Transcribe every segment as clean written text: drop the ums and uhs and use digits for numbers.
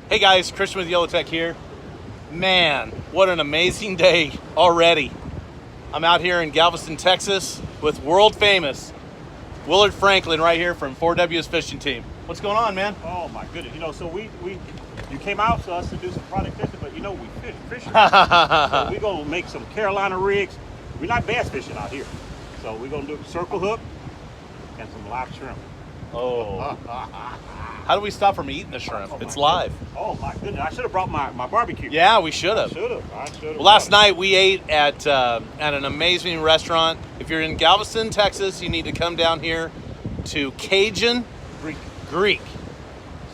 Hey guys, Christian with YellowTech here. Man, what an amazing day already. I'm out here in Galveston, Texas with world famous Willard Franklin right here from 4W's fishing team. What's going on, man? Oh my goodness. So you came out to us to do some product testing, but we fishing. So we're gonna make some Carolina rigs. We're not bass fishing out here. So we're gonna do circle hook and some live shrimp. Oh. How do we stop from eating the shrimp? It's live. Oh my goodness! I should have brought my barbecue. Yeah, we should have. I should have. Well, last night we ate at an amazing restaurant. If you're in Galveston, Texas, you need to come down here to Cajun Greek.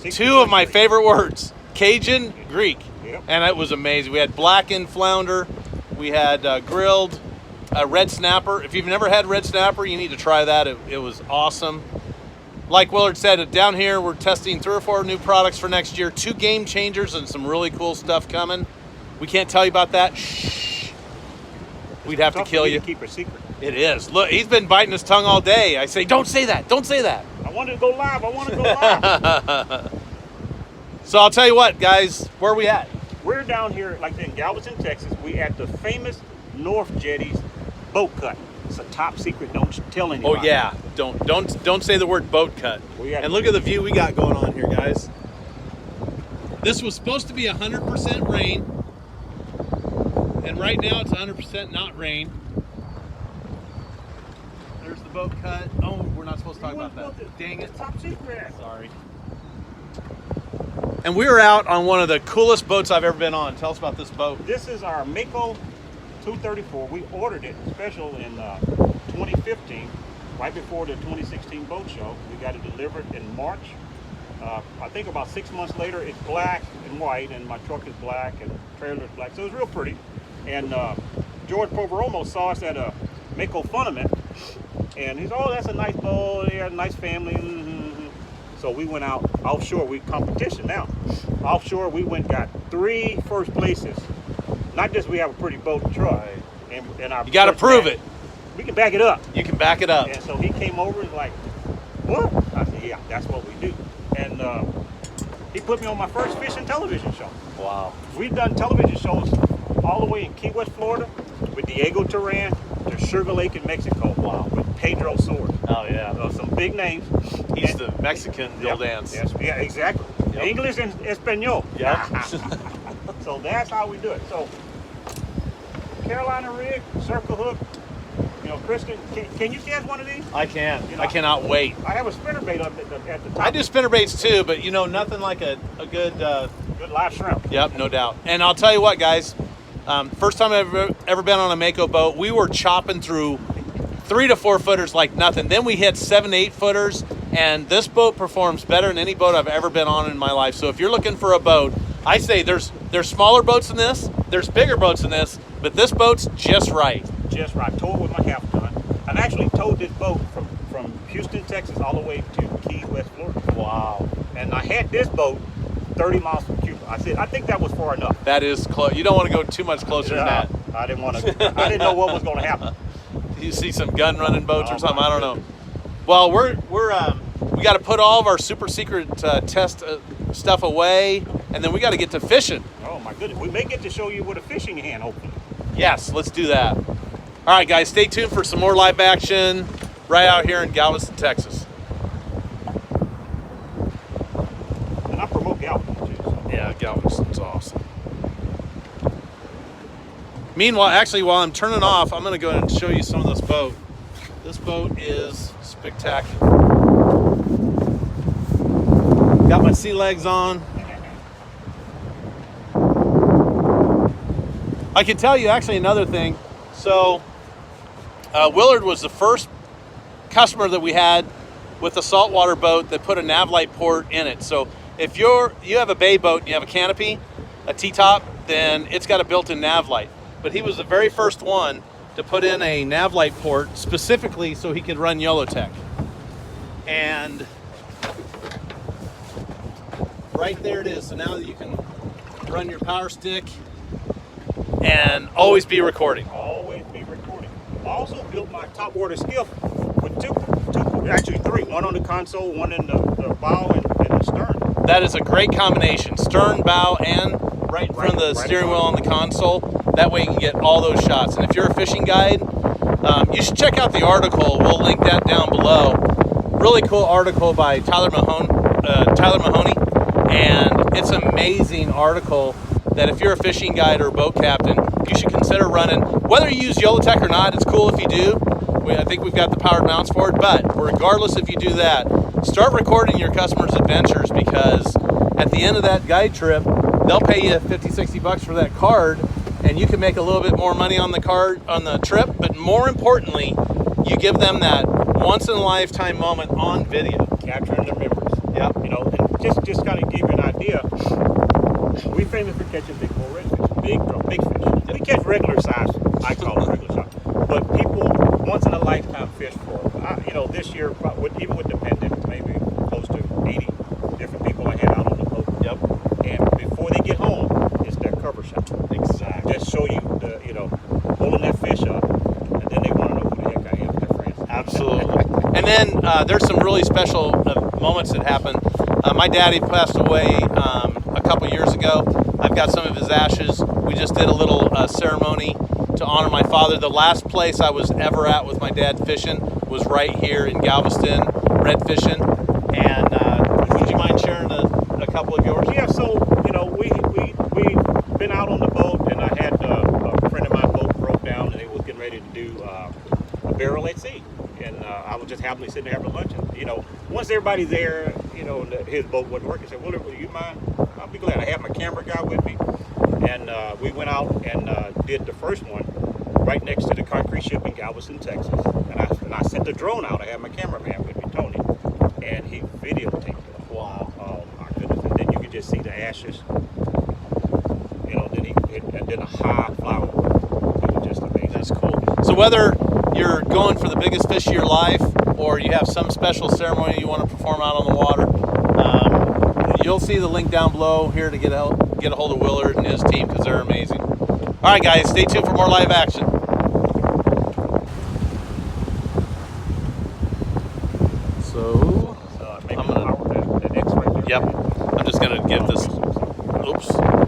Two of my favorite words, Cajun Greek. Yep. And it was amazing. We had blackened flounder. We had grilled red snapper. If you've never had red snapper, you need to try that. It was awesome. Like Willard said, down here we're testing 3 or 4 new products for next year, 2 game changers and some really cool stuff coming. We can't tell you about that. Shh. We'd have to kill you. Keep a secret. It is. Look, he's been biting his tongue all day. I say, don't say that. Don't say that. I wanted to go live. So I'll tell you what, guys, where are we at? We're down here, like in Galveston, Texas. We at the famous North Jetties boat cut. It's a top secret. Don't tell anybody. Oh yeah, don't say the word boat cut. And look at the view we got going on here, guys. This was supposed to be 100% rain, and right now it's 100% not rain. There's the boat cut. Oh, we're not supposed to talk about that. Dang it. Top secret. Sorry. And we were out on one of the coolest boats I've ever been on. Tell us about this boat. This is our Mako 234. We ordered it special in 2015, right before the 2016 boat show. We got it delivered in March. I think about 6 months later, it's black and white, and my truck is black and the trailer is black, so it's real pretty. And George Poveromo saw us at a Mako Fundament, and he said, "Oh, that's a nice boat, yeah, nice family." So we went out offshore. We competition now. Offshore, we got 3 first places. Not just we have a pretty boat and truck, and our you got to prove it. We can back it up. You can back it up. And so he came over and like, "What?" I said, "Yeah, that's what we do." And he put me on my first fishing television show. Wow. We've done television shows all the way in Key West, Florida, with Diego Turan to Sugar Lake in Mexico. Wow. With Pedro Sword. Oh yeah. Some big names. He's the Mexican Bill Dance. Yes, yeah, exactly. Yep. English and Espanol. Yeah. So that's how we do it. So Carolina rig, circle hook. Kristen, can you cast one of these? I can. I cannot wait. I have a spinnerbait up at the top. I do spinnerbaits too, but nothing like a good good live shrimp. Yep, no doubt. And I'll tell you what, guys. First time I've ever been on a Mako boat, we were chopping through 3 to 4 footers like nothing. Then we hit 7 to 8 footers, and this boat performs better than any boat I've ever been on in my life. So if you're looking for a boat, I say there's smaller boats than this, there's bigger boats than this, but this boat's just right. Just right. Towed with my half ton. I've actually towed this boat from Houston, Texas, all the way to Key West, Florida. Wow. And I had this boat 30 miles from Cuba. I said, I think that was far enough. That is close. You don't want to go too much closer than that. I didn't want to. I didn't know what was going to happen. You see some gun running boats or something? I don't know. Well, we got to put all of our super secret test stuff away, and then we got to get to fishing. Oh my goodness! We may get to show you with a fishing hand open. Yes, let's do that. All right, guys, stay tuned for some more live action right out here in Galveston, Texas. And I promote Galveston too. So. Yeah, Galveston's awesome. Meanwhile, actually, while I'm turning off, I'm going to go ahead and show you some of this boat. This boat is spectacular. Got my sea legs on. I can tell you actually another thing. So, Willard was the first customer that we had with a saltwater boat that put a nav light port in it. So if you have a bay boat and you have a canopy, a T-top, then it's got a built-in nav light. But he was the very first one to put in a nav light port specifically so he could run YellowTech. And right there it is. So now you can run your power stick and always be recording. Always be recording. I also built my top water skiff with two, actually 3. One on the console, one in the bow and the stern. That is a great combination. Stern, bow, and right in front of the steering wheel on the console. That way you can get all those shots. And if you're a fishing guide, you should check out the article. We'll link that down below. Really cool article by Tyler Mahoney. And it's an amazing article that if you're a fishing guide or a boat captain, you should consider running. Whether you use Yolotech or not, it's cool if you do. I think we've got the powered mounts for it. But regardless if you do that, start recording your customers' adventures, because at the end of that guide trip, they'll pay you 50, 60 bucks for that card, and you can make a little bit more money on the card on the trip. But more importantly, you give them that once in a lifetime moment on video, capturing their memories. Yep. You know, and just kind of give you an idea. We famous for catching big bull redfish, big fish. We catch regular size. I call it regular size. But people once in a lifetime fish for. You know, this year, even with the pandemic, maybe close to 80 different people I had out on the boat. Yep. And before they get home, it's their cover shot. Exactly. Just show you the, holding that fish up, and then they want to know who the heck I am, their friends. Absolutely. And then there's some really special moments that happen. My daddy passed away a couple years ago. I've got some of his ashes. We just did a little ceremony to honor my father. The last place I was ever at with my dad fishing was right here in Galveston, red fishing. And would you mind sharing a couple of yours? Yeah, so, we've been out on the boat, and I had a friend of mine boat broke down, and they was getting ready to do a barrel at sea. And I was just happily sitting there having lunch. And, once everybody's there, his boat wasn't working. I said, Willard, would you mind? I'll be glad. I had my camera guy with me. And we went out and did the first one right next to the concrete ship in Galveston, Texas. And I sent the drone out. I had my cameraman with me, Tony. And he videotaped it. Wow. Oh, my goodness. And then you could just see the ashes. And then a high flower. It was just amazing. That's cool. So whether you're going for the biggest fish of your life, or you have some special ceremony you want to perform out on the water, you'll see the link down below here to get a hold of Willard and his team, because they're amazing. All right, guys, stay tuned for more live action. So maybe I'm gonna, that next right there. Yep, I'm just gonna give this. Oops.